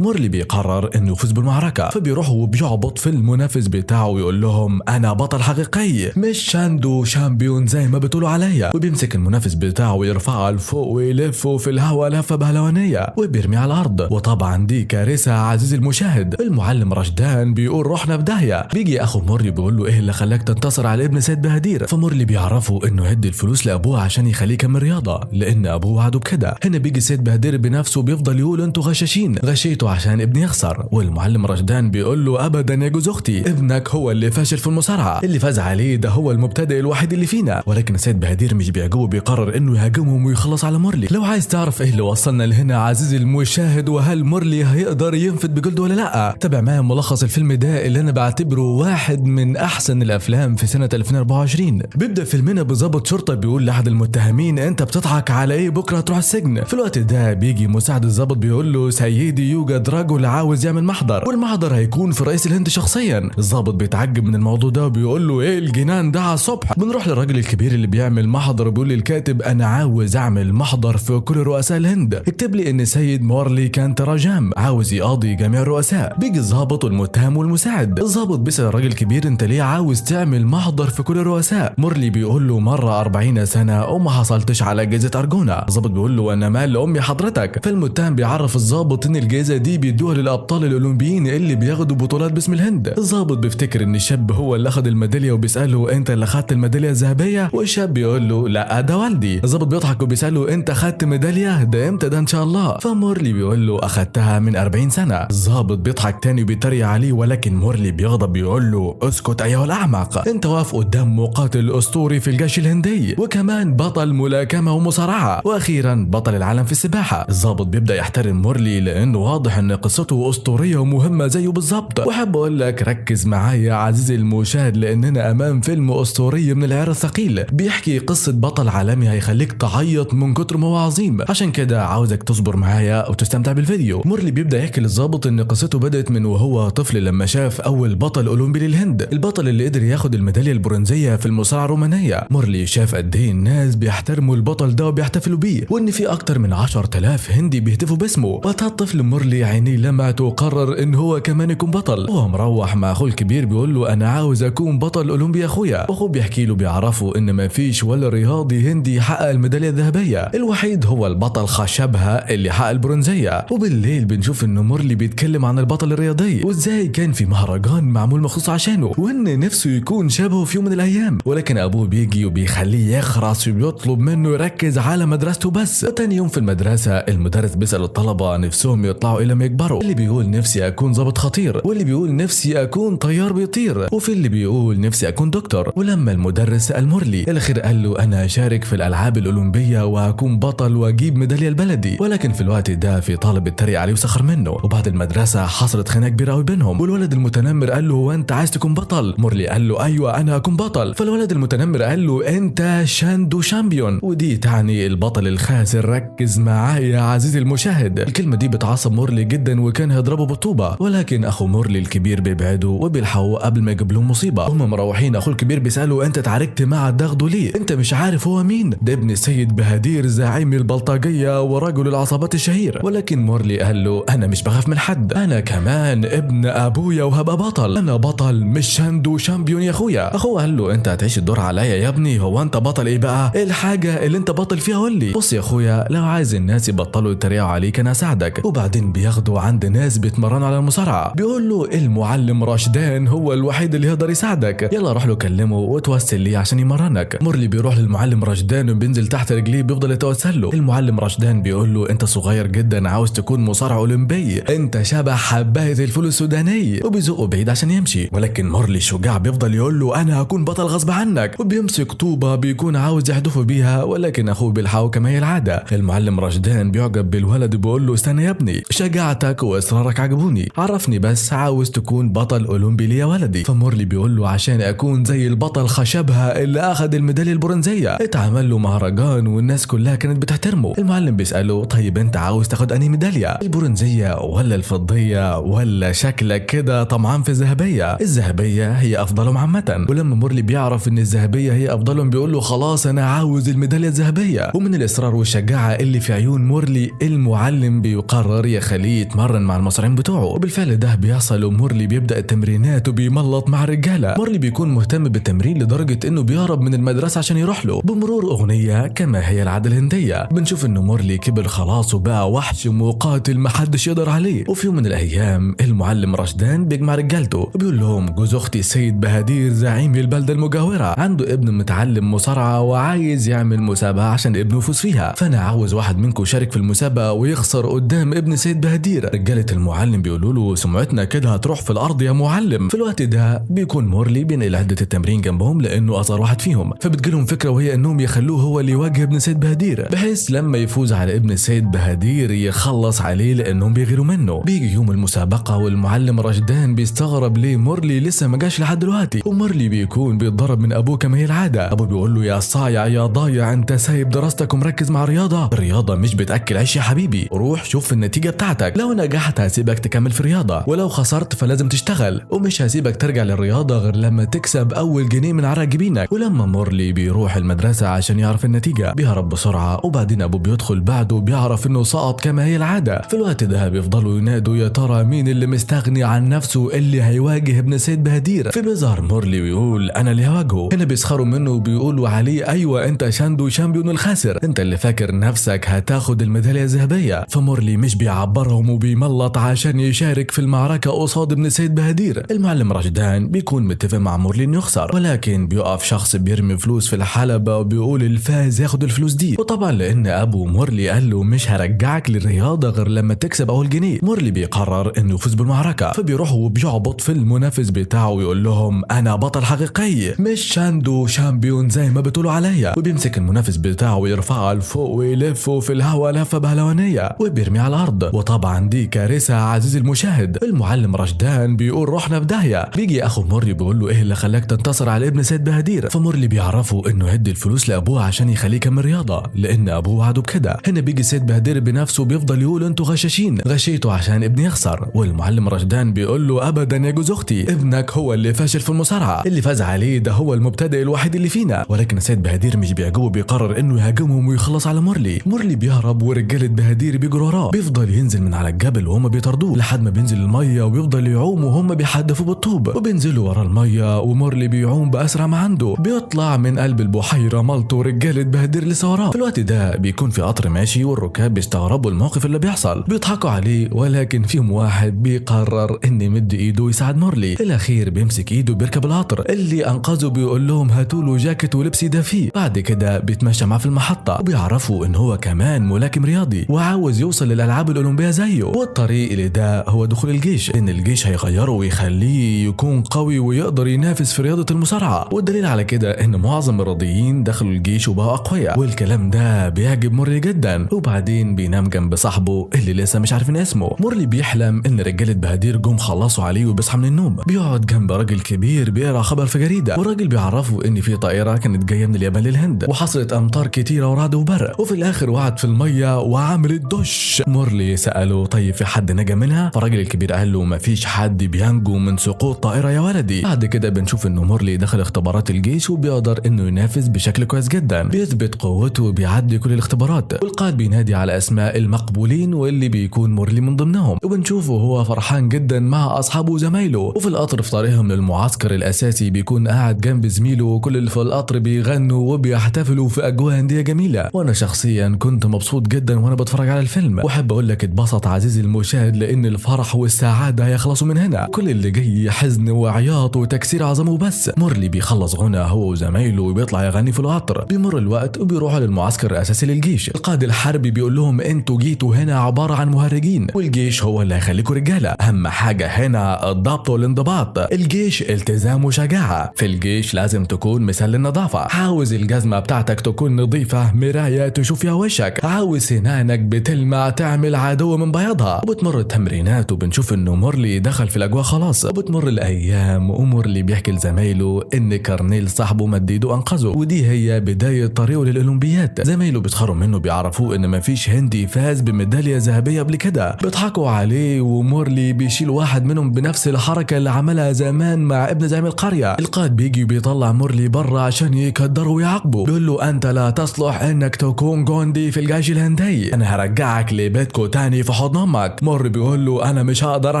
مورلي بيقرر انه يفوز بالمعركة، فبيروح وبيعبط في المنافس بتاعه ويقول لهم انا بطل حقيقي مش شاندو شامبيون زي ما بتقولوا عليا، وبيمسك المنافس بتاعه ويرفعه لفوق ويلفه في الهواء لفة بهلوانية وبيرميه على الارض. وطبعا دي كارثة عزيزي المشاهد. المعلم رشدان بيقول روحنا في داهية. بيجي اخو مورلي بيقول له ايه اللي خلاك تنتصر على ابن سيد بهادير، فمورلي بيعرفوا انه يدي الفلوس لابوه عشان يخليه يكمل رياضة لان ابوه وعده بكده. هنا بيجي سيد بهادير بنفسه بيفضل يقول انتوا غشاشين، غشيتوا عشان ابني يخسر. والمعلم رشدان بيقول له ابدا يا جوز اختي، ابنك هو اللي فاشل في المصارعه، اللي فاز عليه ده هو المبتدئ الوحيد اللي فينا. ولكن سيد بهادير مش بيعجبه، بيقرر انه يهاجمهم ويخلص على مورلي. لو عايز تعرف ايه اللي وصلنا لهنا عزيزي المشاهد وهل مورلي هيقدر ينفد بجلده ولا لا، تابع معايا ملخص الفيلم ده اللي انا بعتبره واحد من احسن الافلام في سنه 2024. بيبدا فيلمنا بضابط شرطه بيقول لاحد المتهمين انت بتضحك على ايه، بكره تروح السجن. في الوقت ده بيجي مساعد الضابط بيقول له سيدي يوجد رجل عاوز يعمل محضر، والمحضر هيكون في رئيس الهند شخصيا. الضابط بيتعجب من الموضوع ده وبيقول له ايه الجنان ده على الصبح. بنروح للراجل الكبير اللي بيعمل محضر وبيقول للكاتب انا عاوز اعمل محضر في كل رؤساء الهند، اكتب لي ان سيد مورلي كان تراجم عاوز يقاضي جميع الرؤساء. بيجي الضابط والمتهم والمساعد. الضابط بيسأل الراجل الكبير انت ليه عاوز تعمل محضر في كل الرؤساء؟ مورلي بيقول له مره 40 سنه وما حصلتش على جائزه ارجونا. الضابط بيقول له انا مال امي حضرتك. فالمتهم بيعرف الضابط ان الجائزه دي بيدوها للابطال الاولمبيين اللي بياخدوا بطولات باسم الهند. الضابط بيفتكر ان الشاب هو اللي اخذ الميداليه وبيساله انت اللي اخذت الميداليه الذهبيه، والشاب بيقول له لا ده والدي. الضابط بيضحك وبيساله انت اخذت ميداليه ده امتى ده ان شاء الله؟ فمورلي بيقول له اخذتها من 40 سنه. الضابط بيضحك تاني وبيتريق عليه، ولكن مورلي بيغضب بيقول له اسكت ايها الاعمق، انت واقف قدام مقاتل اسطوري في الجيش الهندي وكمان بطل ملاكمه ومصارعه واخيرا بطل العالم في السباحه. الضابط بيبدا يحترم مورلي لانه واضح ان قصته اسطوريه ومهمه زيه بالظبط. واحب اقول لك ركز معايا عزيزي المشاهد لاننا امام فيلم اسطوري من العيار الثقيل بيحكي قصه بطل عالمي هيخليك تعيط من كتر ما هو عظيم. عشان كده عاوزك تصبر معايا وتستمتع بالفيديو. مورلي بيبدا يحكي للضابط ان قصته بدات من وهو طفل لما شاف اول بطل اولمبي للهند، البطل اللي قدر ياخد الميداليه البرونزيه في المصارعه الرومانيه. مورلي شاف قد ايه الناس بيحترموا البطل ده وبيحتفلوا بيه وان في اكتر من 10,000 هندي بيهتفوا باسمه. وقتها الطفل مورلي عينيه لمعت وقرر ان هو كمان يكون بطل. هو مروح مع اخوه الكبير بيقول له انا عاوز اكون بطل اولمبي يا اخويا. واخوه بيحكي له بيعرفوا ان ما فيش ولا رياضي هندي حقق الميداليه الذهبيه، الوحيد هو البطل خشبها اللي حقق البرونزيه. وبالليل بنشوف ان مورلي بيتكلم عن البطل الرياضي وازاي كان في مهرجان معمول مخصوص عشانه وان نفسه يكون شبهه في يوم من الايام، ولكن ابوه بيجي وبيخليه يخرس وبيطلب منه يركز على مدرسته بس. وتاني يوم في المدرسه المدرس بيسال الطلبه نفسهم يطلعوا الى ما يكبروا، اللي بيقول نفسي اكون ضابط خطير، واللي بيقول نفسي اكون طيار بيطير، وفي اللي بيقول نفسي اكون دكتور. ولما المدرس سال مورلي الاخير قال له انا اشارك في الالعاب الاولمبيه وهكون بطل واجيب ميداليه البلدي. ولكن في الوقت ده في طالب اتريق عليه وسخر منه، وبعد المدرسه حصلت خناقه كبيره قوي بينهم، والولد المتنمر قال له هو انت عايز تكون بطل؟ مورلي قال له ايوه انا هكون بطل. فالولد المتنمر قال له انت شاندو شامبيون، ودي تعني البطل الخاسر. ركز معايا يا عزيزي المشاهد. الكلمه دي بتعصب مورلي جدا وكان هيضربه بالطوبه، ولكن اخو مورلي الكبير بيبعده وبيلحقه قبل ما يجيب لهم مصيبه. هم مروحين اخوه الكبير بيساله انت اتعاركت مع الدغدو ليه؟ انت مش عارف هو مين؟ ده ابن السيد بهادير زعيم البلطجيه ورجل العصابات الشهير. ولكن مورلي قال له انا مش بخاف من حد، انا كمان ابن ابويا وهبقى بطل، انا بطل مش شاندو شامبيون يا اخويا. اخوه قال له انت هتعيش الدور عليا يا ابني، هو انت بطل ايه بقى؟ ايه الحاجه اللي انت بطل فيها قول لي؟ بص يا اخويا لو عايز الناس يبطلوا يتريقوا عليك انا اساعدك. وبعدين بياخدوا عند ناس بيتمرنوا على المصارعه، بيقول له المعلم رشدان هو الوحيد اللي يقدر يساعدك، يلا روح له كلمه وتوسل ليه عشان يمرنك. مورلي بيروح للمعلم رشدان وبينزل تحت رجليه بيفضل يتوسل له. المعلم رشدان بيقول له انت صغير جدا عاوز تكون مصارع اولمبي، انت شبه حبايه الفول السوداني، وبيزقه بعيد عشان يمشي. ولكن مورلي الشجاع بيفضل يقول له انا هكون بطل غصب عنك، وبيمسك طوبه بيكون عاوز يحدفه بيها ولكن اخوه بيلحقه كما هي العاده. المعلم رشدان بيعجب بالولد وبيقول له استنى يا ابني، شجاعتك واصرارك عجبوني، عرفني بس عاوز تكون بطل اولمبي ليه يا ولدي؟ فمورلي بيقول له عشان اكون زي البطل خشبها اللي اخذ الميداليه البرونزيه، اتعمل له مهرجان والناس كلها كانت بتحترمه. المعلم بيساله طيب انت عاوز تاخد انهي ميداليه، البرونزيه ولا الفضيه ولا شكلك كده طمعان في الذهبيه؟ الذهبيه هي افضلهم عامه. ولما مورلي بيعرف ان الذهبيه هي افضلهم بيقول له خلاص انا عاوز الميداليه الذهبيه. ومن الاصرار والشجاعه اللي في عيون مورلي المعلم بيقرر يخليه بيخليه يتمرن مع المصارعين بتوعه، وبالفعل ده بيحصل ومورلي بيبدأ التمرينات وبيملط مع الرجالة. مورلي بيكون مهتم بالتمرين لدرجة انه بيهرب من المدرسة عشان يروح له. بمرور اغنية كما هي العادة الهندية بنشوف انه مورلي كبر خلاص وبقى وحش مقاتل محدش يقدر عليه. وفي يوم من الايام المعلم رشدان بيجمع رجالته وبيقول لهم جوز اختي السيد بهادير زعيم البلدة المجاورة عنده ابن متعلم مصارعة وعايز يعمل مسابقة عشان ابنه يفوز فيها، فانا عاوز واحد منكم يشارك في المسابقة ويخسر قدام ابن سيد بهادير. رجالة المعلم بيقولوا له سمعتنا كده هتروح في الارض يا معلم. في الوقت ده بيكون مورلي بينقل عدة التمرين جنبهم لانه اصغر واحد فيهم، فبتجيلهم فكرة وهي انهم يخلوه هو اللي يواجه ابن سيد بهادير بحيث لما يفوز على ابن سيد بهادير يخلص عليه لانهم بيغيروا منه. بيجي يوم المسابقة والمعلم رشدان بيستغرب ليه مورلي لسه ما جاش لحد دلوقتي، ومورلي بيكون بيتضرب من ابوه كما هي العادة. ابوه بيقول له يا صايع يا ضايع انت سايب دراستك ومركز مع الرياضة مش بتاكل عيش يا حبيبي، روح شوف النتيجة بتاعتك، لو نجحت هسيبك تكمل في الرياضة ولو خسرت فلازم تشتغل، ومش هسيبك ترجع للرياضة غير لما تكسب اول جنيه من عرق جبينك. ولما مورلي بيروح المدرسة عشان يعرف النتيجة بيهرب بسرعة، وبعدين ابوه بيدخل بعده بيعرف انه سقط كما هي العادة. في الوقت ده بيفضلوا ينادوا يا ترى مين اللي مستغني عن نفسه اللي هيواجه ابن سيد بهادير. في بيظهر مورلي ويقول انا اللي هواجهه. هنا بيسخروا منه وبيقولوا عليه ايوه انت شاندو شامبيون الخاسر، انت اللي فاكر نفسك هتاخد الميدالية الذهبية. فمورلي مش بيعبرهم وبيملط عشان يشارك في المعركة قصاد ابن سيد بهادير. المعلم رشدان بيكون متفق مع مورلي انه يخسر، ولكن بيقف شخص بيرمي فلوس في الحلبة وبيقول الفاز ياخد الفلوس دي. وطبعا لان ابو مورلي قال له مش هرجعك للرياضة غير لما تكسب اول جنيه، مورلي بيقرر انه يفوز بالمعركة. فبيروح وبيعبط في المنافس بتاعه ويقول لهم انا بطل حقيقي مش شاندو شامبيون زي ما بتقولوا عليا، وبيمسك المنافس بتاعه ويرفعه لفوق ويلفه في الهواء لفة بهلوانية وبيرميه على الارض. وطبعا دي كارثة عزيزي المشاهد. المعلم رشدان بيقول رحنا في داهية. بيجي اخو مورلي بيقول له ايه اللي خلاك تنتصر على ابن سيد بهادير، فمورلي بيعرفوا انه يدي الفلوس لابوه عشان يخليه يكمل رياضة لان ابوه وعده بكده. هنا بيجي سيد بهادير بنفسه بيفضل يقول انتوا غشاشين غشيتوا عشان ابني يخسر، والمعلم رشدان بيقول له ابدا يا جوز اختي ابنك هو اللي فاشل في المصارعة، اللي فاز عليه ده هو المبتدئ الوحيد اللي فينا. ولكن سيد بهادير مش بيعجبه بيقرر انه يهاجمهم ويخلص على مورلي. مورلي بيهرب ورجالة بهادير بيجروا وراه، بيفضل ينزل من على الجبل وهم بيطردوه لحد ما بينزل المية وبيفضل يعوم وهم بيحدفوا بالطوب، وبينزلوا ورا المية ومورلي بيعوم بأسرع ما عنده. بيطلع من قلب البحيرة مالته ورجالة بهادير لسه وراه. في الوقت ده بيكون في قطر ماشي والركاب بيستغربوا الموقف اللي بيحصل، بيضحكوا عليه، ولكن فيهم واحد بيقرر ان يمد ايده يساعد مورلي. الاخير بيمسك ايده بيركب القطر. اللي انقذه بيقول لهم هاتوا له جاكيت ولبس يدفيه. بعد كده بيتمشى معاه في المحطة وبيعرفوا ان هو كمان ملاكم رياضي وعاوز يوصل للالعاب الاولمبيه زيه، والطريق اللي ده هو دخول الجيش، ان الجيش هيغيره ويخليه يكون قوي ويقدر ينافس في رياضة المصارعة. والدليل على كده ان معظم الرياضيين دخلوا الجيش وبقوا اقوياء، والكلام ده بيعجب مورلي جدا. وبعدين بينام جنب صاحبه اللي لسه مش عارفين اسمه. مورلي بيحلم ان رجالة بهادير جم خلصوا عليه وبيصحى من النوم، بيقعد جنب راجل كبير بيقرا خبر في جريدة، والراجل بيعرفه ان في طائرة كانت جاية من اليابان للهند وحصلت امطار كتيرة ورعد وبرق، وفي الاخر وقعت في المية وعملت دش. مورلي سأله طيب في حد نجا منها؟ فالراجل الكبير قال له مفيش حد بينجو من سقوط طائرة يا ولدي. بعد كده بنشوف انه مورلي دخل اختبارات الجيش وبيقدر انه ينافس بشكل كويس جدا، بيثبت قوته وبيعدي كل الاختبارات، والقائد بينادي على اسماء المقبولين واللي بيكون مورلي من ضمنهم، وبنشوفه هو فرحان جدا مع اصحابه وزمايله. وفي القطر في طريقهم للمعسكر الاساسي بيكون قاعد جنب زميله وكل اللي في القطر بيغنوا وبيحتفلوا في اجواء هنديه جميله. وانا شخصيا كنت مبسوط جدا وانا بتفرج على الفيلم، واحب اقول لك اتبسط عزيزي المشاهد لان الفرح والسعاده هيخلصوا من هنا، كل اللي جاي حزن وعياط وتكسير عظمه. بس مورلي بيخلص غنى هو وزمايله وبيطلع يغني في القطر. بيمر الوقت وبيروحوا للمعسكر الاساسي للجيش. القائد الحربي بيقول لهم انتوا جيتوا هنا عباره عن مهرجين، والجيش هو اللي هيخليكوا رجاله، اهم حاجه هنا الضبط والانضباط، الجيش التزام وشجاعه، في الجيش لازم تكون مثال للنظافه، عاوز الجزمه بتاعتك تكون نظيفه مرايه تشوف فيها وشك، عاوز سنانك بتلمع تعمل عدو من بياضها. وبتمر التمرينات وبنشوف انه مورلي دخل في الاجواء خلاص، وبتمر الايام ومورلي بيحكي لزمايله ان كارنيل صاحبه مد ايده انقذه، ودي هي بدايه طريقه للاولمبيات. زمايله بيتخروا منه بيعرفوه ان مفيش هندي فاز بميداليه ذهبيه قبل كده، بيضحكوا عليه ومورلي بيشيل واحد منهم بنفس الحركه اللي عملها زمان مع ابن زعيم القريه. القائد بيجي وبيطلع مورلي بره عشان يقدره ويعاقبه، بيقول له انت لا تصلح انك تكون جندي في الجيش الهندي، انا هرجعك لبيتكو تاني في حضن امك. مورلي بيقول له انا مش هقدر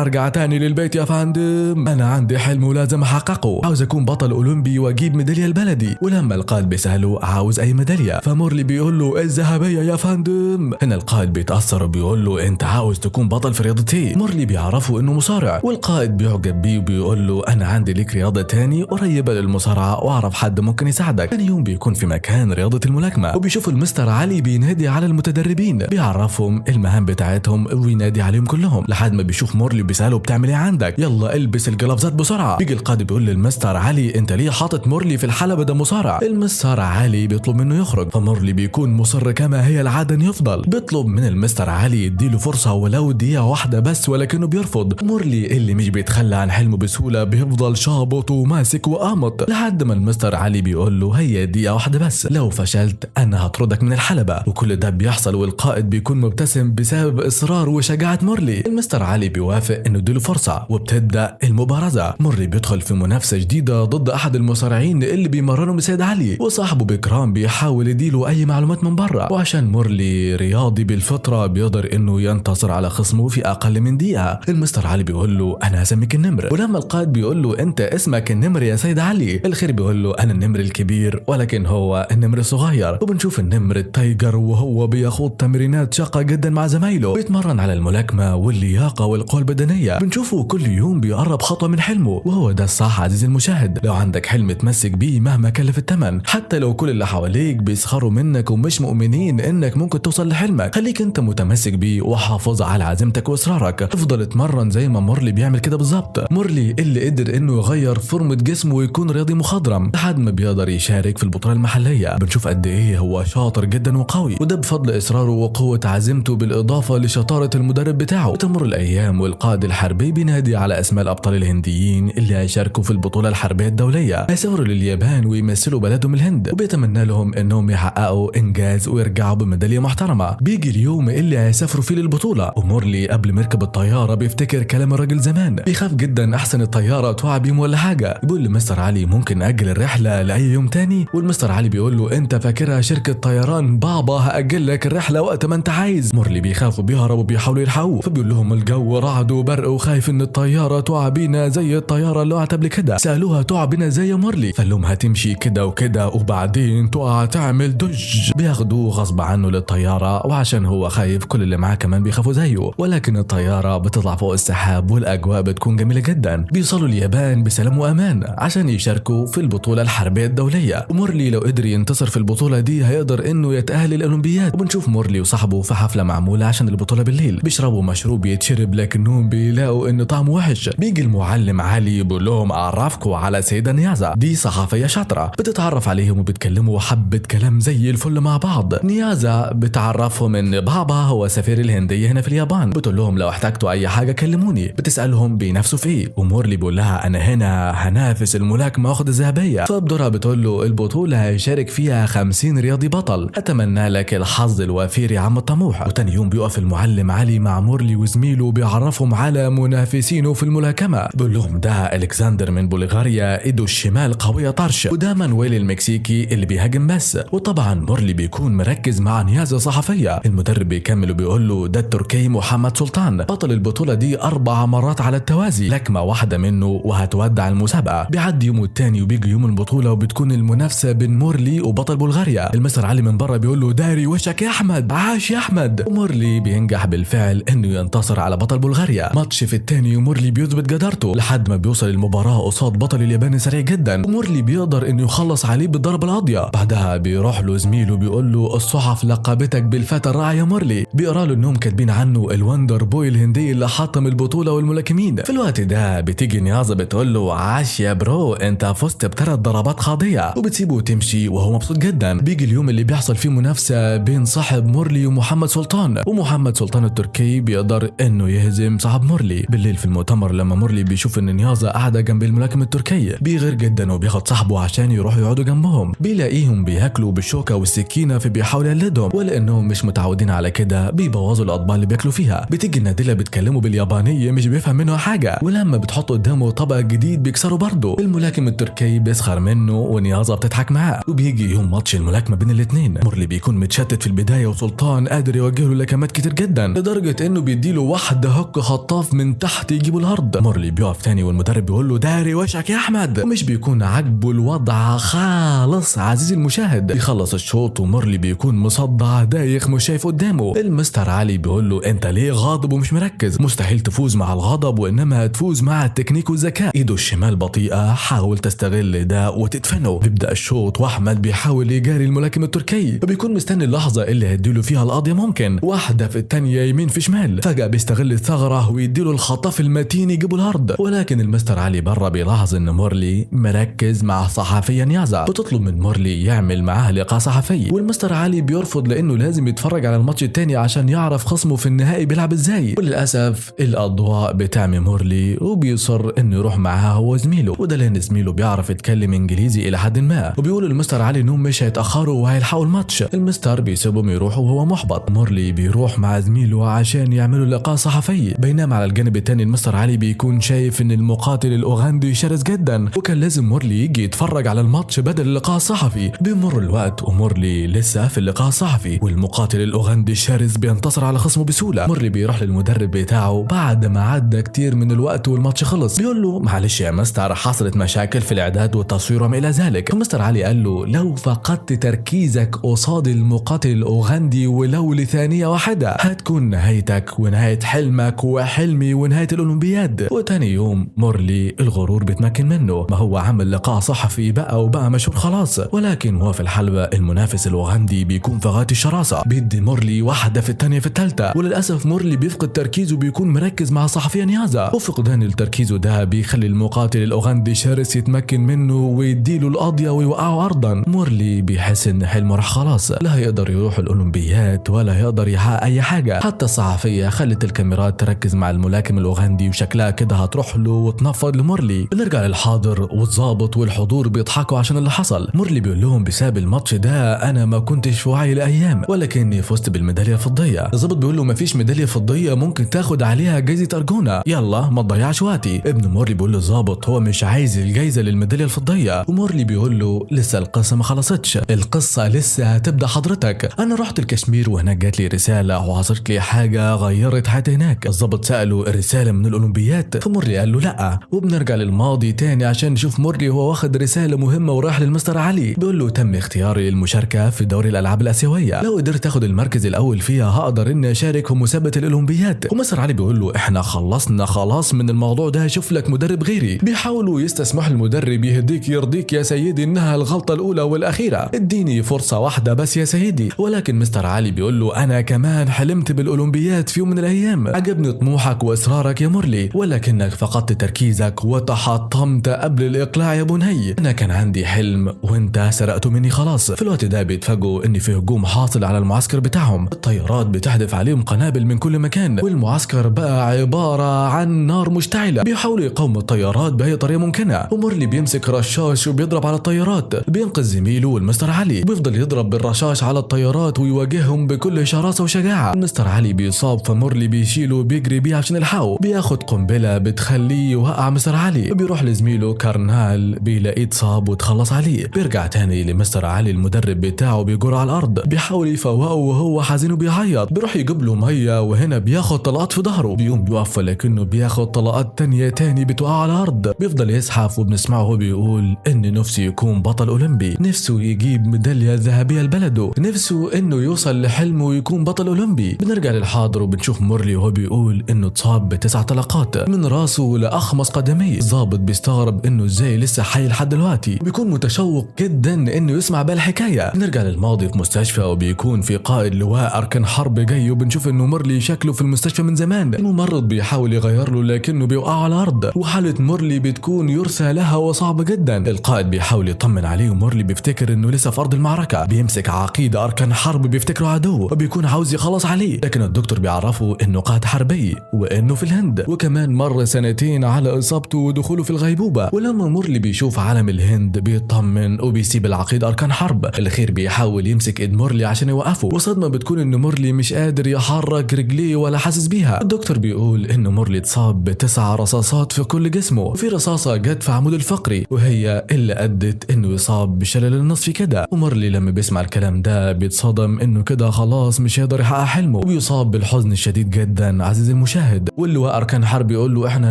ارجع تاني للبيت يا فندم، انا عندي حلم ولازم احققه، عاوز اكون بطل اولمبي واجيب ميداليه البلدي. ولما القائد بيساله عاوز اي ميداليه، فمورلي بيقول له الذهبيه يا فندم. هنا القائد بيتاثر وبيقول له انت عاوز تكون بطل في رياضه ايه؟ مورلي بيعرفه انه مصارع، والقائد بيعجب بيه وبيقول له انا عندي ليك رياضه تاني قريبه للمصارعه واعرف حد ممكن يساعدك. ثاني يوم بيكون في مكان رياضه الملاكمه، وبيشوف المستر علي بينادي على المتدربين، بيعرفهم المهام بتاعتهم وينادي عليهم كلهم، لحد ما بيشوف مورلي بيساله بتعمل ايه عندك؟ يلا البس الجلافزات بسرعه. بيجي القائد بيقول للمستر علي انت ليه حاطط مورلي في الحلبه ده مصارع؟ المستر علي بيطلب منه يخرج، فمورلي بيكون مصر كما هي العاده انه يفضل. بيطلب من المستر علي يديله فرصه ولو دقيقه واحده بس، ولكنه بيرفض. مورلي اللي مش بيتخلى عن حلمه بسهوله بيفضل شابط وماسك وقامط، لحد ما المستر علي بيقول له هي دقيقه واحده بس، لو فشلت انا هطردك من الحلبه. وكل ده بيحصل والقائد بيكون مبتسم بسبب اصرار وشجاعه مورلي. المستر علي بيوافق انه يديله فرصه وبتبدا المبارزه. مورلي بيدخل في منافسه جديده ضد احد المصارعين اللي بيمرنهم سيد علي، وصاحبه بكرام بيحاول يديله اي معلومات من بره، وعشان مورلي رياضي بالفطره بيقدر انه ينتصر على خصمه في اقل من دقيقه. المستر علي بيقول له انا هسميك النمر، ولما القائد بيقول له انت اسمك النمر يا سيد علي، الخير بيقول له انا النمر الكبير ولكن هو النمر الصغير. وبنشوف النمر التايجر وهو بيخوض تمرينات شاقه جدا مع زمايله، بيتمرن على الملاكمه واللياقه والقوه البدنيه. بنشوفه كل يوم بيقرب خطوه من حلمه، وهو ده الصح عزيزي المشاهد. لو عندك حلم تمسك بيه مهما كلف الثمن، حتى لو كل اللي حواليك بيسخروا منك ومش مؤمنين انك ممكن توصل لحلمك، خليك انت متمسك بيه وحافظ على عزيمتك واصرارك. افضل اتمرن زي ما مورلي بيعمل كده بالظبط. مورلي اللي قدر انه يغير فورمه جسمه ويكون رياضي مخضرم لحد ما بيقدر يشارك في البطوله المحليه. بنشوف قد ايه هو شاطر جدا وقوي، وده بفضل اصراره وقوه عزيمته بالاضافه لشطاره المدرب بتاعه. وتمر الايام والقائد الحربي بينادي على اسماء الابطال الهنديين اللي هيشاركوا في البطوله الحربيه الدوليه، هيسافروا لليابان ويمثلوا بلدهم الهند، وبيتمنى لهم انهم يحققوا انجاز ويرجعوا بميداليه محترمه. بيجي اليوم اللي هيسافروا فيه للبطوله، ومورلي قبل ما يركب الطياره بيفتكر كلام الراجل زمان، بيخاف جدا احسن الطياره تقع بيهم ولا حاجه. بيقول لمستر علي ممكن ناجل الرحله لاي يوم تاني، والمستر علي بيقول له انت فاكرها شركه طيران بابا، هاجل لك الرحله وقت ما انت عايز. مورلي بيخاف وبيهرب وبيحاولوا يلحقوه، فبيقول لهم الجو رعد وبرق وخايف ان الطياره تقع بينا زي الطياره اللي وقعت قبل كده. سالوها تقع بينا زي مورلي، فقال لهم هتمشي كده وكده وبعدين تقع تعمل دج. بياخدوه غصب عنه للطياره، وعشان هو خايف كل اللي معاه كمان بيخافوا زيه، ولكن الطياره بتطلع فوق السحاب والاجواء بتكون جميله جدا. بيوصلوا اليابان بسلام وامان عشان يشاركوا في البطوله الحربيه الدوليه، ومورلي لو قدر ينتصر في البطوله دي هيقدر انه يتاهل الاولمبياد. وبنشوف مورلي وصاحبه في حفله معموله عشان البطوله بالليل، بيشربوا مشروب يتشرب لكنهم بيلاقوا ان طعمه وحش. بيجي المعلم علي بيقول لهم اعرفكم على سيده نيازا، دي صحفيه شاطره، بتتعرف عليهم وبتكلموا حبه كلام زي الفل مع بعض. نيازا بتعرفهم ان بابا هو سفير الهنديه هنا في اليابان، بتقول لهم لو احتجتوا اي حاجه كلموني. بتسالهم بينافسوا في ايه، ومورلي بيقول لها انا هنا هنافس الملاكمه واخد الذهبيه. فبدورها بتقول له البطوله هيشارك فيها 50 رياضي بطل، اتمنى لك الحظ الوافر يا عم الطموح. وتاني يوم بيقف المعلم علي مع مورلي وزميله بيعرفهم على منافسينه في الملاكمه، بيقول لهم ده الكسندر من بلغاريا ايده الشمال قويه طرش، وده مانويل المكسيكي اللي بيهاجم بس. وطبعا مورلي بيكون مركز مع نيازا صحفيه. المدرب بيكمل وبيقول له ده التركي محمد سلطان، بطل البطوله دي 4 مرات على التوازي، لكمه واحده منه وهتودع المسابقه. بيعدي يوم التاني وبيجي يوم البطوله، وبتكون المنافسه بين مورلي وبطل بلغاريا. المستر علي من بره بيقول له داري وشك يا احمد، عاش يا احمد. ومورلي بينجح بالفعل انه ينتصر على بطل بلغاريا. ماتش في التاني ومورلي بيثبت جدارته لحد ما بيوصل المباراه قصاد بطل اليابان سريع جدا، ومورلي بيقدر انه يخلص عليه بالضربه القاضيه. بعدها بيروح له زميله بيقول له الصحف لقبتك بالفتى الرائع يا مورلي، بيقرا له انهم كاتبين عنه الوندر بوي الهندي اللي حطم البطوله والملاكمين. في الوقت ده بتيجي نيازا بتقول له عاش يا برو، انت فزت ب3 ضربات قاضيه، وبتسيبه وتمشي وهو مبسوط جدا. بيجي اليوم اللي بيحصل فيه منافسه بين صاحب مورلي ومحمد سلطان، ومحمد سلطان التركي بيقدر انه يهزم صاحب مورلي. بالليل في المؤتمر لما مورلي بيشوف ان نيازا قاعده جنب الملاكم التركي، بيغير جدا وبياخد صاحبه عشان يروحوا يقعدوا جنبهم. بيلاقيهم بياكلوا بالشوكه والسكينه، فبيحاول يقلدهم، ولانهم مش متعودين على كده بيبوظوا الاطباق اللي بياكلوا فيها. بتيجي نادله بتكلمه باليابانيه مش بيفهم منه حاجه، ولما بتحط قدامه طبق جديد بيكسره برضه. الملاكم التركي بيسخر منه ونيازا بتضحك معاه. وبيجي يوم ماتش الملاكمه بين الاثنين، مورلي بيكون متشتت في البدايه وسلطان قادر يوجه له لكمات كتير جدا، جدا لدرجة انه بيديله واحدة هوك خطاف من تحت يجيبه الارض. مورلي بيقف تاني والمدرب بيقول له داري وشك يا احمد، ومش بيكون عاجبه الوضع خالص. عزيزي المشاهد بيخلص الشوط ومورلي بيكون مصدع دايخ مش شايف قدامه. المستر علي بيقول له انت ليه غاضب ومش مركز؟ مستحيل تفوز مع الغضب وانما تفوز مع التكنيك والذكاء. ايده الشمال بطيئة، حاول تستغل ده وتدفنه. بيبدأ الشوط واحمد بيحاول يجاري الملاكم التركي وبيكون مستني اللحظة اللي هيديله فيها القضية، ممكن واحدة في الثانية يمين في شمال. فجأة بيستغل الثغرة ويديله الخطاف المتين يجيبه الارض. ولكن المستر علي برا بيلاحظ ان مورلي مركز مع صحفية نيازا، بتطلب من مورلي يعمل معاه لقاء صحفي، والمستر علي بيرفض لانه لازم يتفرج على الماتش التاني عشان يعرف خصمه في النهائي بيلعب ازاي. وللاسف الاضواء بتعمي مورلي وبيصر انه يروح معاه هو زميله، وده لان زميله بيعرف يتكلم انجليزي الى حد ما، وبيقول المستر علي انهم مش هيتاخروا وهيلحقوا الماتش. المستر بيسيبهم يروحوا وهو محبط. مورلي بيروح مع زميله عشان يعملوا لقاء صحفي، بينما على الجانب الثاني المستر علي بيكون شايف ان المقاتل الاوغندي شرس جدا وكان لازم مورلي يجي يتفرج على الماتش بدل اللقاء الصحفي. بيمر الوقت ومورلي لسه في اللقاء الصحفي والمقاتل الاوغندي الشرس بينتصر على خصمه بسهوله. مورلي بيروح للمدرب بتاعه بعد ما عدى كتير من الوقت والماتش خلص، بيقول له معلش يا مستر حصلت مشاكل في الاعداد والتصوير وما الى ذلك. المستر علي قال له لو فقدت تركيزك قصاد المقاتل الاوغندي ولو لثانيه واحده هتكون نهايتك ونهايه حلمك وحلمي ونهايه الاولمبياد. وتاني يوم مورلي الغرور بيتمكن منه، ما هو عمل لقاء صحفي بقى وبقى مشهور خلاص. ولكن هو في الحلبة المنافس الاوغندي بيكون في غاية الشراسة، بيدي مورلي واحدة في الثانية في الثالثة، وللاسف مورلي بيفقد تركيزه وبيكون مركز مع صحفية نيازا، وفقدان التركيز ده بيخلي المقاتل الاوغندي شرس يتمكن منه ويديله القضية ويوقعه ارضا. مورلي بيحس ان حلمه راح خلاص، لا هيقدر يروح الاولمبيات ولا هيقدر يحقق اي حاجة. حتى الصحفية خلت الكاميرات تركز مع الملاكم الاوغندي وشكلها كده هتروح له وتنفض لمورلي. بنرجع للحاضر والضابط والحضور بيضحكوا عشان اللي حصل. مورلي بيقول لهم بسبب الماتش ده انا ما كنتش في وعي الايام ولكني فزت بالميداليه الفضيه. الضابط بيقول له مفيش ميداليه فضيه ممكن تاخد عليها جايزه ارجونا، يلا ما تضيعش وقتي. ابن مورلي بيقول للضابط هو مش عايز الجايزه للميداليه الفضيه، ومورلي بيقول له لسه القصه ما خلصتش، القصه لسه هتبدا حضرتك. انا رحت الكشمير وهناك جات لي رساله وحصلت لي حاجه غيرت حياتي هناك. الضابط ساله الرساله من الاولمبيات، فمورلي قال له لا. وبنرجع للماضي تاني عشان نشوف مورلي وهو واخد رساله مهمه ورايح للمستر علي، بيقول له تم اختياري للمشاركه في دوري الالعاب الاسيويه، لو قدرت اخد المركز الاول فيها هقدر اني اشارك في مسابقه الاولمبيات. ومستر علي بيقول له احنا خلصنا خلاص من الموضوع ده، شوف لك مدرب غيري. بيحاولوا يستسمح المدرب يهديك يرضيك يا سيدي انها الغلطه الاولى والاخيره، اديني فرصه واحده بس يا سيدي. ولكن مستر علي بيقول له انا كمان حلمت بالاولمبيات في يوم من الايام، عجبني طموحك واصرارك يا مورلي ولكنك فقدت تركيزك وتحطمت قبل الاقلاع يا بني. انا كان عندي حلم وانت سرقته مني خلاص. في الوقت ده بيتفاجئوا ان في هجوم حاصل على المعسكر بتاعهم، الطيارات بتحدف عليهم قنابل من كل مكان والمعسكر بقى عباره عن نار مشتعله. بيحاولوا يقاوموا الطيارات باي طريقه ممكنه، ومورلي بيمسك رشاش وبيضرب على الطيارات، بينقذ زميله والمستر علي، بيفضل يضرب بالرشاش على الطيارات ويواجههم بكل شراسه وشجاعه. المستر علي بيصاب فمورلي بيشيله وبيجري بيه عشان يلحقه، بياخد قنبله بتخليه يوقع مستر علي، بيروح لزميله كارنال بيلاقيه اتصاب وتخلص عليه. بيرجع تاني لمستر علي المدرب بتاعه بيجر على الارض، بيحاول يفوقه وهو حزين وبيعيط، بيروح يجيب له ميه وهنا بياخد طلقات في ظهره، بيقوم بيقف لكنه بياخد طلقات تانية تاني بتوقع على الارض. بيفضل يزحف وبنسمعه وهو بيقول ان نفسه يكون بطل اولمبي، نفسه يجيب ميداليه ذهبيه لبلده، نفسه انه يوصل لحلمه ويكون بطل اولمبي. بنرجع للحاضر وبنشوف مورلي وهو بيقول انه اتصاب ب9 طلقات من راسه لاخمص قدميه. الضابط بيستغرب انه ازاي لسه حي لحد دلوقتي، بيكون متشوق جدا انه يسمع بالحكايه. بنرجع للماضي في مستشفى وبيكون في قائد لواء اركان حرب جاي، وبنشوف انه مورلي شكله في المستشفى من زمان، الممرض بيحاول يغير له لكنه بيوقع على الارض، وحاله مورلي بتكون يرثى لها وصعبه جدا. القائد بيحاول يطمن عليه ومورلي بيفتكر انه لسه في ارض المعركه، بيمسك عقيد اركان حرب بيفتكره عدو وبيكون عاوز يخلص عليه، لكن الدكتور بيعرفه انه قائد حربي وانه في الهند، وكمان مر 2 على اصابته ودخوله في الغيبوبه. ولما مورلي بيشوف علم الهند بيطمن وبيسيب العقيد اركان حرب. الخير بيحاول يمسك ايد مورلي عشان يوقفه، وصدمه بتكون ان مورلي مش قادر يحرك رجليه ولا حاسس بيها. الدكتور بيقول ان مورلي اتصاب ب9 رصاصات في كل جسمه، وفي رصاصه جت في عمود الفقري وهي اللي ادت انه يصاب بشلل النصفي كده. ومورلي لما بيسمع الكلام ده بيتصدم انه كده خلاص مش هيقدر يحقق حلمه، وبيصاب بالحزن الشديد جدا عزيزي المشاهد. واللواء أركان حرب يقول له احنا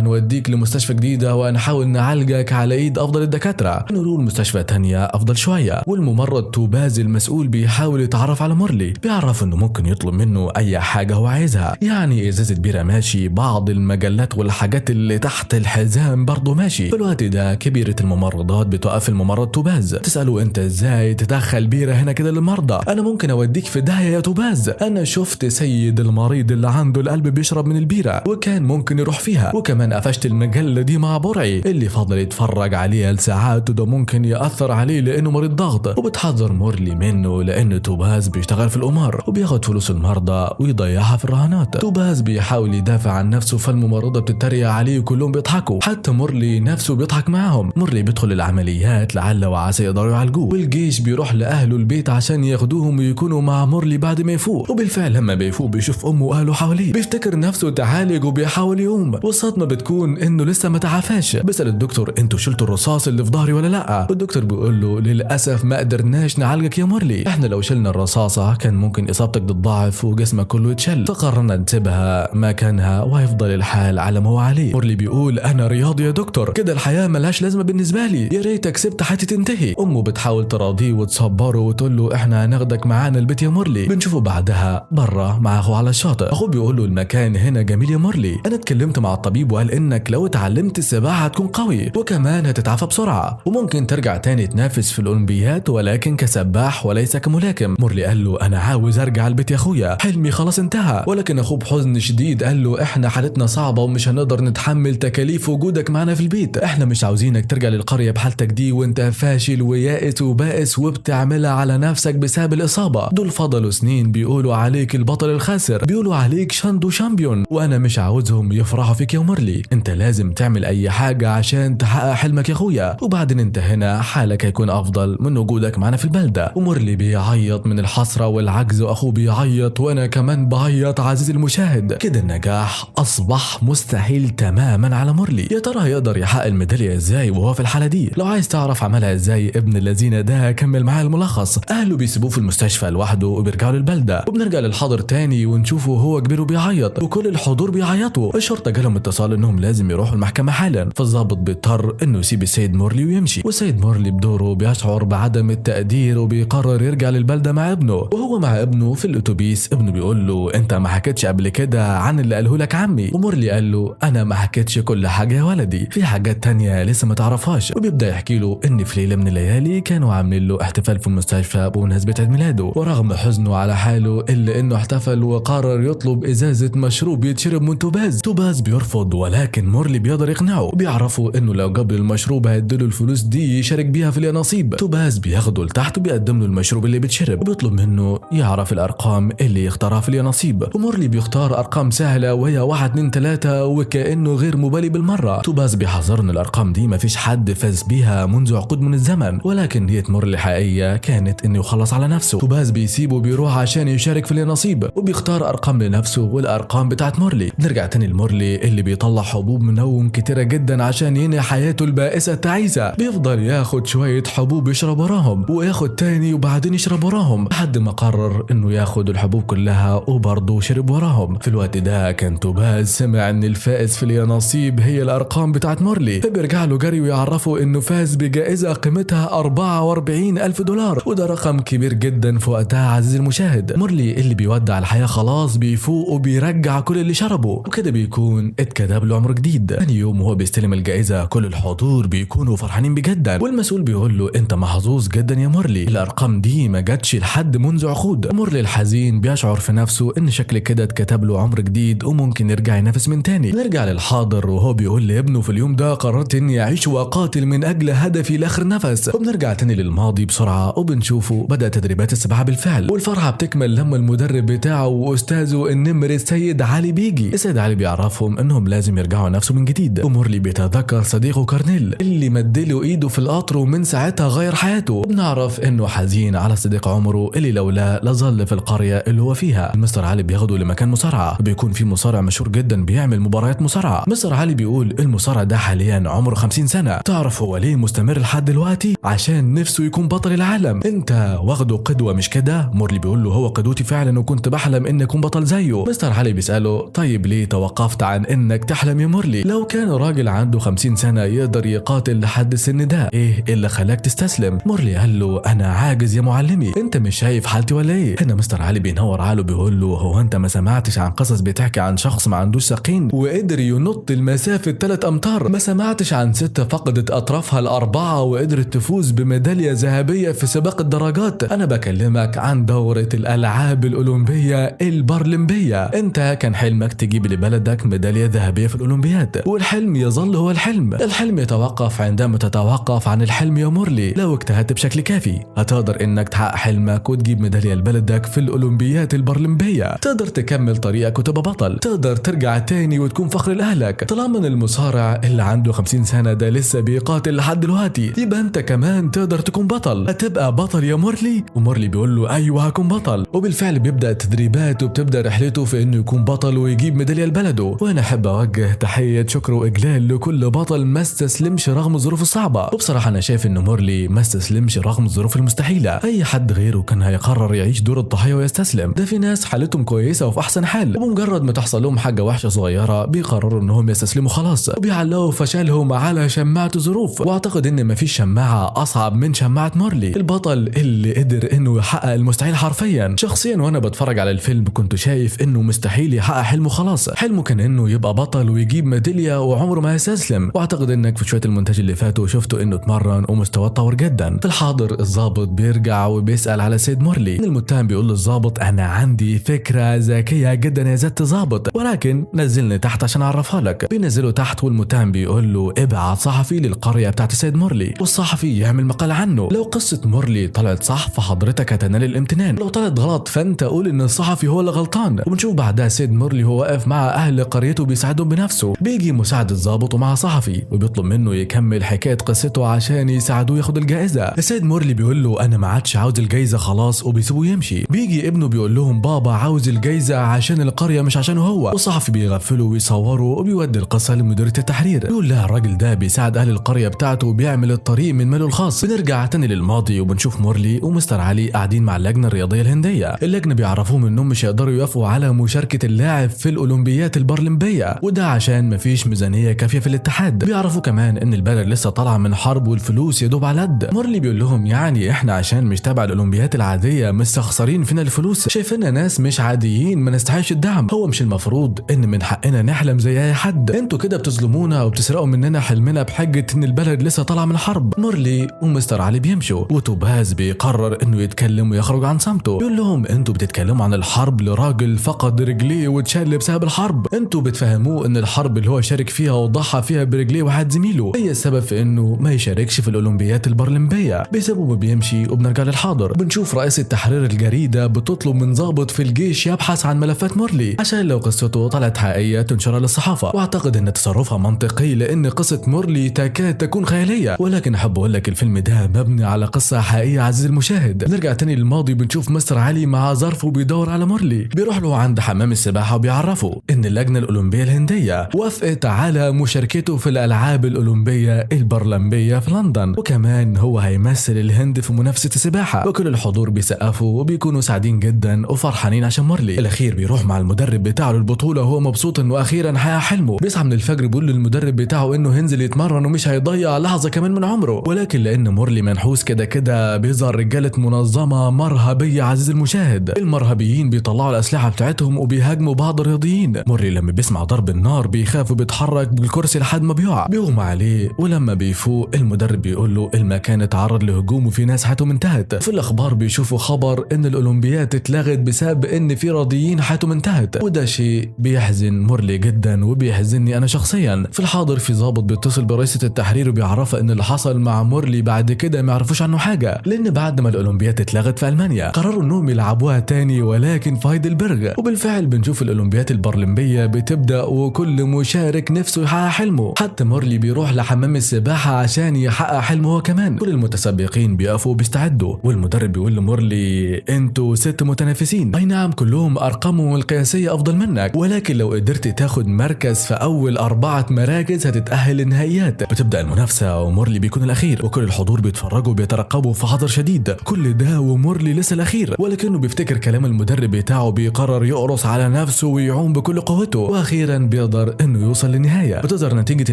هنوديك لمستشفى جديدة وهنحاول نعالجك على ايد افضل الدكاترة. نقول مستشفى تانية افضل شوية. والممرض توباز المسؤول بيحاول يتعرف على مورلي، بيعرف انه ممكن يطلب منه اي حاجة هو عايزها، يعني ازازة بيرة ماشي، بعض المجلات والحاجات اللي تحت الحزام برضه ماشي. في الوقت ده كبيرة الممرضات بتوقف الممرض توباز تسأله انت ازاي تدخل بيرة هنا كده للمرضى؟ انا ممكن اوديك في داهية يا توباز، انا شفت سيد المريض اللي عنده القلب بيشرب من البيرة وكان ممكن يروح فيها، وكمان قفشت المجلة دي مع برعي اللي فضل يتفرج عليها لساعات وده ممكن يأثر عليه لانه مريض ضغط. وبتحذر مورلي منه لان توباز بيشتغل في القمار وبياخد فلوس المرضى ويضيعها في الرهانات. توباز بيحاول يدافع عن نفسه فالممرضة بتتريق عليه وكلهم بيضحكوا، حتى مورلي نفسه بيضحك معاهم. مورلي بيدخل العمليات لعل وعسى يقدروا يعالجوه، والجيش بيروح لأهله البيت عشان ياخدوهم ويكونوا مع مورلي بعد ما يفوق. وبالفعل لما بيفوق بيشوف امه واهله حواليه، بيفتكر نفسه تعالج وبيحاول يقوم، والصدمة بتكون انه لسه ما تعافاش. بيسأل الدكتور انتوا شلتوا الرصاص اللي في ظهري ولا لا؟ والدكتور بيقول له للاسف ما قدرناش نعالجك يا مورلي، احنا لو شلنا الرصاصة كان ممكن اصابتك تتضاعف وجسمك كله يتشل، فقررنا نسيبها مكانها وهيفضل الحال على ما هو عليه. مورلي بيقول انا رياضي يا دكتور، كده الحياة ملهاش لازمة بالنسبة لي، يا ريتك سبت حياتي تنتهي. امه بتحاول تراضيه وتصبره وتقول له احنا هناخدك معانا البيت يا مورلي. بنشوفه بعدها بره مع اخوه على الشاطئ، اخوه بيقول له المكان هنا جميل يا مورلي، انا اتكلمت مع الطبيب وقال انك لو اتعلمت السباحة هتكون قوي وكمان هتتعافى بسرعة وممكن ترجع تاني تنافس في الاولمبيات ولكن كسباح وليس كملاكم. مورلي قال له انا عاوز ارجع البيت يا اخويا، حلمي خلاص انتهى. ولكن اخوه بحزن شديد قال له احنا حالتنا صعبة ومش هنقدر نتحمل تكاليف وجودك معنا في البيت، احنا مش عاوزينك ترجع للقرية بحالتك دي وانت فاشل ويائس وبائس وبتعملها على نفسك بسبب الاصابة. دول فضلوا سنين بيقولوا عليك البطل الخاسر، بيقولوا عليك شاندو شامبيون، وانا مش عاوزهم يفرحوا فيك يا مورلي، انت لازم تعمل اي حاجة عشان تحقق حلمك يا اخويا، وبعدين انت هنا حالك هيكون افضل من وجودك معنا في البلدة. ومورلي بيعيط من الحسرة والعجز واخوه بيعيط وانا كمان بعيط عزيزي المشاهد. كده النجاح اصبح مستحيل تماما على مورلي، يا ترى هيقدر يحقق الميدالية ازاي وهو في الحالة دي؟ لو عايز تعرف عملها ازاي ابن الذين ده كمل معايا الملخص. اهله بيسيبوه في المستشفى لوحده وبيرجعوا للبلدة، وبنرجع للحاضر تاني ونشوفه هو كبير وبيعيط وكل الحضور بيعيطوا. الشرطة جالهم اتصال انهم لازم يروحوا المحكمة حالا، فالضابط بيضطر انه يسيب السيد مورلي ويمشي، والسيد مورلي بدوره بيشعر بعدم التقدير وبيقرر يرجع للبلدة مع ابنه. وهو مع ابنه في الاتوبيس ابنه بيقول له انت ما حكيتش قبل كده عن اللي قاله لك عمي، ومورلي قال له انا ما حكيتش كل حاجة يا ولدي، في حاجات تانية لسه ما تعرفهاش. وبيبدأ يحكي له ان في ليلة من الليالي كانوا عاملين له احتفال في المستشفى بمناسبة عيد ميلاده، ورغم حزنه على حاله الا انه احتفل وقرر يطلب ازازة مشروب يتشرب من توباز. توباز بيرفض ولكن مورلي بيقدر يقنعه، بيعرفوا انه لو قبل المشروب هيديله الفلوس دي يشارك بيها في اليانصيب. توباز بياخده لتحت وبيقدم له المشروب اللي بيتشرب وبيطلب منه يعرف الارقام اللي يختارها في اليانصيب، ومورلي بيختار ارقام سهلة وهي 1 2 3 وكأنه غير مبالي بالمرة. توباز بيحذر ان الارقام دي مفيش حد فاز بيها منذ عقود من الزمن، ولكن نية مورلي الحقيقية كانت انه يخلص على نفسه. توباز بيسيبه بيروح عشان يشارك في اليانصيب وبيختار ارقام لنفسه والارقام بتاعت مورلي. نرجع تاني لمورلي اللي بيطلع حبوب منوم كتيرة جدا عشان ينهي حياته البائسة التعيسة، بيفضل ياخد شوية حبوب يشرب وراهم وياخد تاني وبعدين يشرب وراهم لحد ما قرر انه ياخد الحبوب كلها وبرضه شرب وراهم. في الوقت ده كان توباز سمع ان الفائز في اليانصيب هي الارقام بتاعت مورلي، فبيرجع له جري ويعرفه انه فاز بجائزة قيمتها 44,000 دولار، وده رقم كبير جدا في وقتها عزيزي المشاهد. مورلي اللي بيودع الحياة خلاص بيفوق وبيرجع كل اللي شربه، وكده بيكون اتكتب له عمر جديد. ثاني يوم وهو بيستلم الجائزة كل الحضور بيكونوا فرحانين بجدا، والمسؤول بيقول له انت محظوظ جدا يا مورلي، الارقام دي ما جاتش لحد منذ عقود. مورلي الحزين بيشعر في نفسه ان شكل كده اتكتب له عمر جديد وممكن يرجع ينافس من تاني. نرجع للحاضر وهو بيقول لابنه في اليوم ده قررت اني اعيش واقاتل من اجل هدفي لاخر نفس. وبنرجع تاني للماضي بسرعة وبنشوفه بدأ تدريبات السباحة بالفعل، والفرحة بتكمل لما المدرب بتاعه واستاذه النمر السيد علي بيجي. السيد علي بيعرفهم انهم لازم يرجعوا نفسه من جديد، ومورلي بيتذكر صديقه كارنيل اللي مدله ايده في القطر ومن ساعتها غير حياته. وبنعرف انه حزين على صديق عمره اللي لولا لظل في القرية اللي هو فيها. مستر علي بياخده لمكان مصارعة، بيكون في مصارع مشهور جدا بيعمل مباريات مصارعة. مستر علي بيقول المصارع ده حاليا عمره 50 سنة، تعرف هو ليه مستمر لحد دلوقتي؟ عشان نفسه يكون بطل العالم. انت واخده قدوة مش كده؟ مورلي بيقول له هو قدوتي فعلا وكنت بحلم بحلم اني اكون بطل زيه. مستر علي بيسأله طيب ليه توقفت عن انك تحلم يا مورلي؟ لو كان راجل عنده 50 سنة يقدر يقاتل لحد السن ده، ايه اللي خلاك تستسلم؟ مورلي قال له انا عاجز يا معلمي، انت مش شايف حالتي ولا ايه؟ هنا مستر علي بينور عاله بيقول له هو انت ما سمعتش عن قصص بتحكي عن شخص ما عندوش ساقين وقدر ينط المسافة 3 امتار؟ ما سمعتش عن ست فقدت اطرافها الاربعة وقدرت تفوز بميدالية ذهبية في سباق الدراجات؟ انا بكلمك عن دورة الالعاب الاولمبية البارلمبية. انت كان حلمك تجيب لبلدك ميدالية ذهبية في الاولمبياد، والحلم يظل هو الحلم. الحلم يتوقف عندما تتوقف عن الحلم يا مورلي. لو اجتهدت بشكل كافي هتقدر انك تحقق حلمك وتجيب ميدالية لبلدك في الاولمبيات البارلمبية، تقدر تكمل طريقك وتبقى بطل، تقدر ترجع تاني وتكون فخر لاهلك. طالما ان المصارع اللي عنده 50 سنة ده لسه بيقاتل لحد دلوقتي، يبقى انت كمان تقدر تكون بطل. هتبقى بطل يا مورلي؟ ومورلي بيقول له ايوه هكون بطل. وبالفعل بيبدأ التدريبات وبتبدأ رحلته في انه يكون بطل ويجيب ميدالية لبلده. وانا احب اوجه تحية شكر واجلال لكل بطل ما استسلمش رغم الظروف الصعبة. وبصراحة انا شايف ان مورلي ما استسلمش رغم الظروف المستحيلة. اي حد غيره كان هيقرر يعيش دور الضحية ويستسلم. ده في ناس حالتهم كويسة وفي احسن حال، وبمجرد ما تحصل لهم حاجة وحشة صغيرة بيقرروا انهم يستسلموا خلاص، وبيعلقوا فشلهم على شماعة الظروف. واعتقد ان مفيش شماعة اصعب من شماعة مورلي، البطل اللي قدر انه يحقق المستحيل حرفيا. شخصيا وانا بتفرج على الفيلم كنت شايف انه مستحيل يحقق حلمه خلاص. حلمه كان انه يبقى بطل ويجيب ميدالية وعمره ما يستسلم. واعتقد انك في شوية المونتاج اللي فاتوا شفتوا انه اتمرن ومستواه اتطور جدا. في الحاضر الضابط بيرجع وبيسأل على سيد مورلي. المتهم بيقول للضابط انا عندي فكرة ذكية جدا يا زت ضابط، ولكن نزلني تحت عشان اعرفها لك. بينزله تحت والمتهم بيقول له ابعت صحفي للقرية بتاعت سيد مورلي والصحفي يعمل مقال عنه. لو قصة مورلي طلعت صح فحضرتك هتنال الامتنان، لو طلعت غلط فانت قول ان الصحفي هو اللي غلطان. وبنشوف بعدها سيد مورلي هو واقف مع اهل قريته بيساعدهم بنفسه. بيجي مساعد الضابط ومع صحفي وبيطلب منه يكمل حكاية قصته عشان يساعدوه ياخد الجائزة. سيد مورلي بيقول له انا ما عادش عاوز الجائزة خلاص وبيسيبوه يمشي. بيجي ابنه بيقول لهم بابا عاوز الجائزة عشان القرية مش عشانه هو. والصحفي بيغفله ويصوره وبيودي القصة لمديرية التحرير. بيقول لها الراجل ده بيساعد اهل القرية بتاعته وبيعمل الطريق من ماله الخاص. بنرجع تاني للماضي وبنشوف مورلي ومستر علي قاعدين مع اللجنة الرياضية الهندية. اللجنة بيعرفوهم انهم مش هيقدروا يوافقوا على مشاركة اللاعب في الاولمبيات البارلمبية، وده عشان مفيش ميزانية كافية في الاتحاد. بيعرفوا كمان ان البلد لسه طالعة من حرب والفلوس يدوب على قد. مورلي بيقول لهم يعني احنا عشان مش تابع الاولمبيات العادية مستخسرين فينا الفلوس، شايفيننا ناس مش عاديين ما نستحقش الدعم. هو مش المفروض ان من حقنا نحلم زي اي حد؟ انتوا كده بتظلمونا وبتسرقوا مننا حلمنا بحجة ان البلد لسه طالعة من حرب. مورلي ومستر علي بيمشوا وتوباز بيقرر انه يتكلم ويخرج عن صمته. يقول لهم انتوا بتتكلموا عن الحرب لراجل فقد رجليه واتشل بسبب الحرب، انتوا بتفهموه ان الحرب اللي هو شارك فيها وضحى فيها برجليه واحد زميله هي السبب في انه ما يشاركش في الاولمبيات البارلمبيه. بيسيبه وبيمشي وبنرجع للحاضر. بنشوف رئيسة تحرير الجريدة بتطلب من ضابط في الجيش يبحث عن ملفات مورلي عشان لو قصته طلعت حقيقية تنشرها للصحافة. واعتقد ان تصرفها منطقي لان قصة مورلي تكاد تكون خيالية، ولكن احب اقول لك الفيلم ده مبني على قصة حقيقية عزيزي المشاهد. نرجع تاني للماضي بنشوف مستر علي مع ظرف وبيدور على مورلي. بيروح له عند حمام السباحة وبيعرفه ان اللجنة الاولمبية الهندية وافقت على مشاركته في الالعاب الاولمبية البارلمبية في لندن، وكمان هو هيمثل الهند في منافسة السباحة. وكل الحضور بيسقفوا وبيكونوا سعيدين جدا وفرحانين عشان مورلي. الاخير بيروح مع المدرب بتاعه للبطولة وهو مبسوط انه اخيرا حقق حلمه. بيصحى من الفجر بيقول للمدرب بتاعه انه هينزل يتمرن ومش هيضيع لحظة كمان من عمره، ولكن لان مورلي منحوس كده بيظهر رجالة منظمة مرهبية عزيزي المشاهد. المرهبيين بيطلعوا الاسلحة بتاعتهم وبيهاجموا بعض الرياضيين. مورلي لما بيسمع ضرب النار بيخاف وبيتحرك بالكرسي لحد ما بيغمى عليه، ولما بيفوق المدرب بيقول له المكان اتعرض لهجوم وفي ناس حياتهم انتهت. في الاخبار بيشوفوا خبر ان الاولمبيات اتلغت بسبب ان في رياضيين حياتهم انتهت، وده شيء بيحزن مورلي جدا وبيحزنني انا شخصيا. في الحاضر في ضابط بيتصل برئيسة التحرير وبيعرفها ان اللي حصل مع مورلي بعد كده ما يعرفوش عنه حاجة، لان بعد ما الاولمبيات اتلغت في المانيا قرروا انهم يلعبوها تاني ولكن في هايدلبرغ. وبالفعل بنشوف الاولمبيات البارلمبية بتبدا وكل مشارك نفسه يحقق حلمه. حتى مورلي بيروح لحمام السباحة عشان يحقق حلمه هو كمان. كل المتسابقين بيقفوا وبيستعدوا والمدرب بيقول لمورلي انتوا 6 متنافسين، اي نعم كلهم ارقامهم القياسية افضل منك، ولكن لو قدرت تاخد مركز في اول 4 مراكز هتتأهل للنهائيات. بتبدا المنافسة ومورلي بيكون الاخير وكل الحضور بيتفرجوا وبيترقبوا في حذر شديد. كل ده ومورلي لسه الاخير، ولكنه بيفتكر كلام المدرب المدرب بتاعه بيقرر يقرص على نفسه ويعوم بكل قوته، واخيرا بيقدر انه يوصل للنهايه. بتظهر نتيجه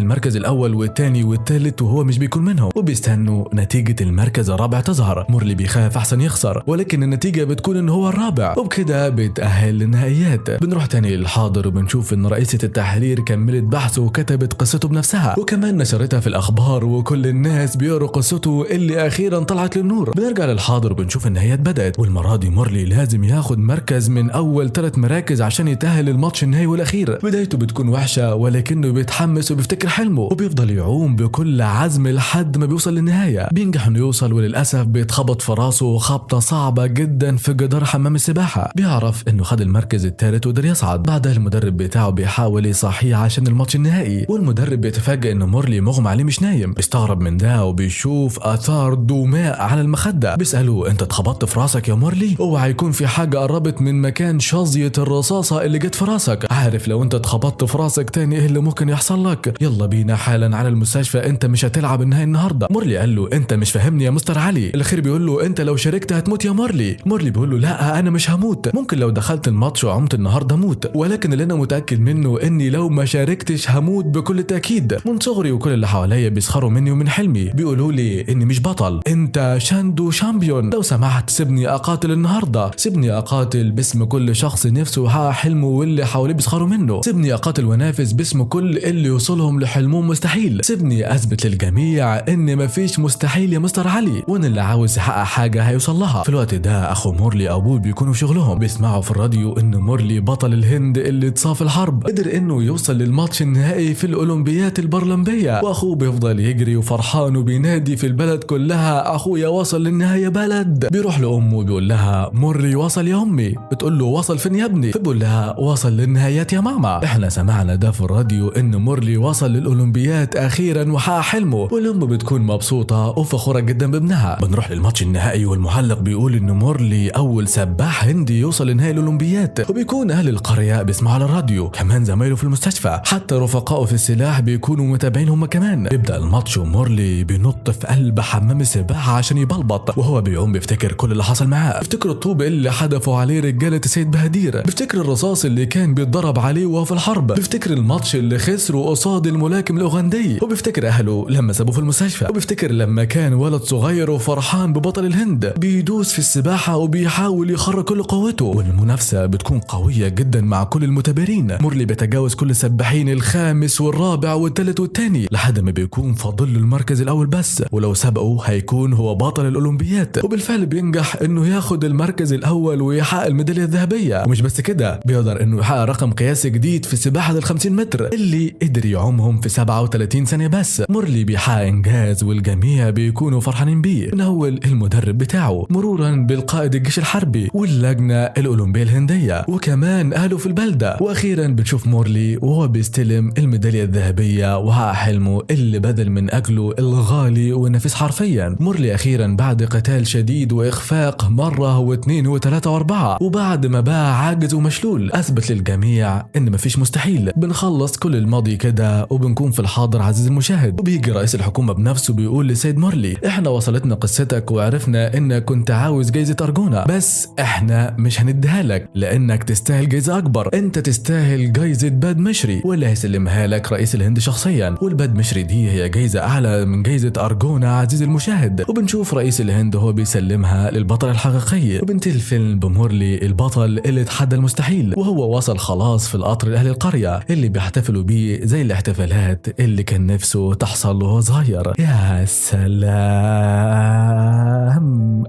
المركز الاول والثاني والثالث وهو مش بيكون منهم، وبيستنوا نتيجه المركز الرابع تظهر. مورلي بيخاف احسن يخسر، ولكن النتيجه بتكون ان هو الرابع، وبكده بيتاهل للنهائيات. بنروح تاني للحاضر وبنشوف ان رئيسه التحرير كملت بحثه وكتبت قصته بنفسها، وكمان نشرتها في الاخبار وكل الناس بيقروا قصته اللي اخيرا طلعت للنور. بنرجع للحاضر وبنشوف النهايات بدات، والمره دي مورلي لازم ياخد مركز من اول 3 مراكز عشان يتاهل للماتش النهائي والاخير. بدايته بتكون وحشه ولكنه بيتحمس وبيفتكر حلمه وبيفضل يعوم بكل عزم لحد ما بيوصل للنهايه. بينجح انه يوصل، وللاسف بيتخبط في راسه خبطه صعبه جدا في جدار حمام السباحه. بيعرف انه خد المركز الثالث وقدر يصعد. بعدها المدرب بتاعه بيحاول يصحيه عشان الماتش النهائي، والمدرب بيتفاجئ ان مورلي مغمى عليه مش نايم. بيستغرب من ده وبيشوف اثار دماء على المخده. بيسالوه انت اتخبطت في راسك يا مورلي؟ اوعى يكون في حاجه قربت من مكان شظيه الرصاصه اللي جت في راسك. عارف لو انت اتخبطت في راسك تاني ايه اللي ممكن يحصل لك؟ يلا بينا حالا على المستشفى، انت مش هتلعب النهائي النهارده. مورلي قال له انت مش فاهمني يا مستر علي. الاخير بيقول له انت لو شاركت هتموت يا مورلي. مورلي بيقول له لا انا مش هموت، ممكن لو دخلت الماتش وعمت النهارده اموت، ولكن اللي انا متاكد منه اني لو ما شاركتش هموت بكل تاكيد. من صغري وكل اللي حواليا بيسخروا مني ومن حلمي، بيقولوا لي اني مش بطل، انت شاندو شامبيون، لو سمحت سيبني اقاتل النهارده، سيبني اقاتل باسم كل شخص نفسه يحقق حلمه واللي حواليه بيسخروا منه، سيبني اقاتل وانافس باسم كل اللي يوصلهم لحلمهم مستحيل، سيبني اثبت للجميع ان مفيش مستحيل يا مستر علي، وان اللي عاوز يحقق حاجه هيوصل لها. في الوقت ده اخو مورلي ابوه بيكونوا في شغلهم، بيسمعوا في الراديو ان مورلي بطل الهند اللي اتصاب الحرب قدر انه يوصل للماتش النهائي في الاولمبيات البرلمبيه، واخوه بيفضل يجري وفرحان وبينادي في البلد كلها اخويا وصل للنهايه بلد. بيروح لامه وبيقول لها مورلي وصل يا امي، بتقول له وصل فين يا ابني؟ فبيقول لها وصل للنهايات يا ماما، احنا سمعنا ده في الراديو ان مورلي وصل للاولمبيات اخيرا وحقق حلمه. والام بتكون مبسوطه وفخوره جدا بابنها. بنروح للماتش النهائي والمعلق بيقول ان مورلي اول سباح هندي يوصل لنهائي الاولمبيات، وبيكون اهل القريه بيسمعوا على الراديو، كمان زمايله في المستشفى، حتى رفقائه في السلاح بيكونوا متابعين هم كمان. بيبدا الماتش ومورلي بينط في قلب حمام السباحه عشان يبلبط، وهو بيقوم بيفتكر كل اللي حصل معاه، بيفتكر الطوب اللي حدفوا عليه رجاله السيد بهدير، بيفتكر الرصاص اللي كان بيتضرب عليه وهو في الحرب، بيفتكر الماتش اللي خسره قصاد الملاكم الاوغندي، وبيفتكر اهله لما سابوه في المستشفى، وبيفتكر لما كان ولد صغير وفرحان ببطل الهند بيدوس في السباحه وبيحاول يخرج كل قوته، والمنافسه بتكون قويه جدا مع كل المتبارين. مورلي بيتجاوز كل السباحين الخامس والرابع والثالث والثاني لحد ما بيكون فاضل له المركز الاول بس، ولو سبقه هيكون هو بطل الاولمبيات، وبالفعل بينجح انه ياخد المركز الاول ويحقق الميداليه الذهبيه. ومش بس كده، بيقدر انه يحقق رقم قياسي جديد في سباحه ال50 متر اللي قدر يعومهم في 37 ثانيه بس. مورلي بيحقق انجاز والجميع بيكونوا فرحانين بيه، من اول المدرب بتاعه مرورا بالقائد الجيش الحربي واللجنه الاولمبيه الهنديه وكمان اهله في البلده. واخيرا بنشوف مورلي وهو بيستلم الميداليه الذهبيه وحقق حلمه اللي بذل من اجله الغالي والنفيس حرفيا. مورلي اخيرا بعد قتال شديد واخفاق مره واثنين وثلاثه واربعه، وبعد ما بقى عاجز ومشلول، اثبت للجميع ان مفيش مستحيل. بنخلص كل الماضي كده وبنكون في الحاضر عزيزي المشاهد، وبيجي رئيس الحكومه بنفسه بيقول لسيد مورلي احنا وصلتنا قصتك وعرفنا انك كنت عاوز جايزه ارجونا، بس احنا مش هنديها لك لانك تستاهل جايزه اكبر، انت تستاهل جايزه باد مشري واللي هيسلمها لك رئيس الهند شخصيا، والباد مشري دي هي جايزه اعلى من جايزه ارجونا عزيزي المشاهد. وبنشوف رئيس الهند هو بيسلمها للبطل الحقيقي، وبنتهي الفيلم بمورلي البطل اللي تحدى المستحيل، وهو وصل خلاص في القطر لاهل القريه اللي بيحتفلوا بيه زي الاحتفالات اللي كان نفسه تحصل له وهو صغير. يا سلام،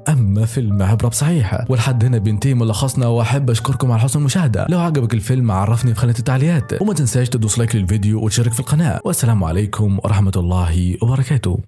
اما فيلم عبره بصحيح. ولحد هنا بينتهي ملخصنا، واحب اشكركم على حسن المشاهده. لو عجبك الفيلم عرفني في خانه التعليقات، وما تنساش تدوس لايك للفيديو وتشترك في القناه. والسلام عليكم ورحمه الله وبركاته.